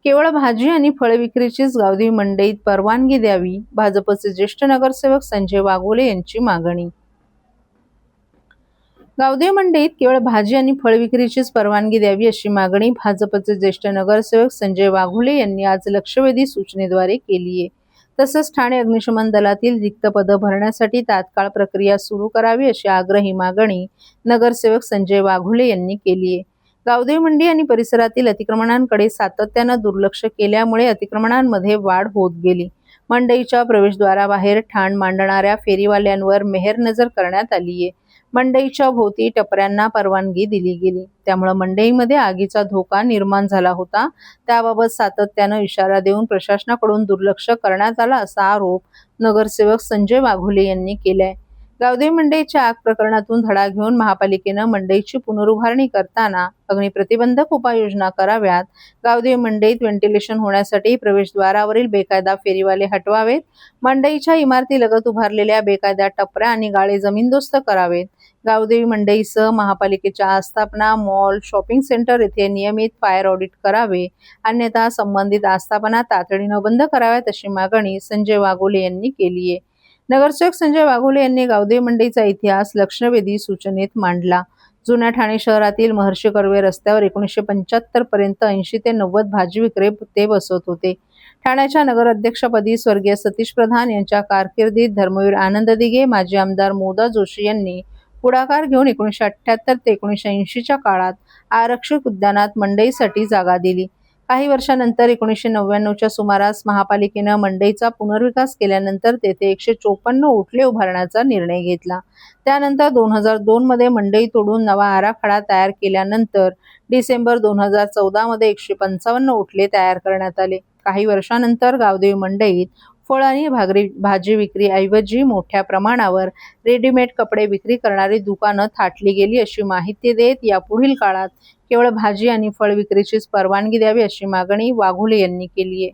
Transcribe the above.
केवळ भाजी आणि फळ विक्रीचीच गावदेवी मंडईत परवानगी द्यावी, भाजपचे ज्येष्ठ नगरसेवक संजय वाघोले यांची मागणी। गावदेवी मंडईत केवळ भाजी आणि फळ विक्रीचीच परवानगी द्यावी अशी मागणी भाजपचे ज्येष्ठ नगरसेवक संजय वाघोले यांनी आज लक्षवेधी सूचनेद्वारे केली आहे। तसंच ठाणे अग्निशमन दलातील रिक्त पदं भरण्यासाठी तात्काळ प्रक्रिया सुरू करावी अशी आग्रही मागणी नगरसेवक संजय वाघोले यांनी केली आहे। गावदेवी मंडी आणि परिसरातील अतिक्रमणांकडे सातत्यानं दुर्लक्ष केल्यामुळे अतिक्रमणांमध्ये वाढ होत गेली। मंडईच्या प्रवेशद्वाराबाहेर ठाण मांडणाऱ्या फेरीवाल्यांवर मेहरनजर करण्यात आली आहे। मंडईच्या भोवती टपऱ्यांना परवानगी दिली गेली, त्यामुळे मंडईमध्ये आगीचा धोका निर्माण झाला होता। त्याबाबत सातत्यानं इशारा देऊन प्रशासनाकडून दुर्लक्ष करण्यात आला असा आरोप नगरसेवक संजय वाघोले यांनी केलाय। गावदेवी मंडईच्या आग प्रकरणातून धडा घेऊन महापालिकेनं मंडईची पुनरुभारणी करताना अग्निप्रतिबंधक उपाययोजना कराव्यात। गावदेवी मंडईत व्हेंटिलेशन होण्यासाठी प्रवेशद्वारावरील बेकायदा फेरीवाले हटवावेत। मंडईच्या इमारतीलगत उभारलेल्या बेकायदा टपऱ्या आणि गाळे जमीनदोस्त करावेत। गावदेवी मंडईसह महापालिकेच्या आस्थापना, मॉल, शॉपिंग सेंटर येथे नियमित फायर ऑडिट करावे, अन्यथा संबंधित आस्थापना तातडीनं बंद कराव्यात अशी मागणी संजय वाघोले यांनी केली आहे। नगरसेवक संजय वाघोले यांनी गावदेवी मंडईचा इतिहास लक्षवेधी सूचनेत मांडला। जुन्या ठाणे शहरातील महर्षी कर्वे रस्त्यावर 1975 पर्यंत 80 ते 90 भाजी विक्रेते बसत होते। ठाण्याच्या नगराध्यक्षपदी स्वर्गीय सतीश प्रधान यांच्या कारकिर्दीत धर्मवीर आनंद दिघे, माजी आमदार मोदा जोशी यांनी पुढाकार घेऊन 1978 ते 1980च्या काळात आरक्षित उद्यानात मंडईसाठी जागा दिली। काही वर्षांनंतर 1999च्या सुमारास महापालिकेनं मंडईचा पुनर्विकास केल्यानंतर तेथे 154 ओटले उभारण्याचा निर्णय घेतला। त्यानंतर 2002 मध्ये मंडई तोडून नवा आराखडा तयार केल्यानंतर डिसेंबर 2014 मध्ये 155 ओटले तयार करण्यात आले। काही वर्षांनंतर गावदेवी मंडईत फळ आणि भाजी विक्री ऐवजी मोठ्या प्रमाणावर रेडीमेड कपडे विक्री करणारी दुकानं थाटली गेली अशी माहिती देत यापुढील काळात केवळ भाजी आणि फळ विक्रीचीच परवानगी द्यावी अशी मागणी वाघोले यांनी केली आहे।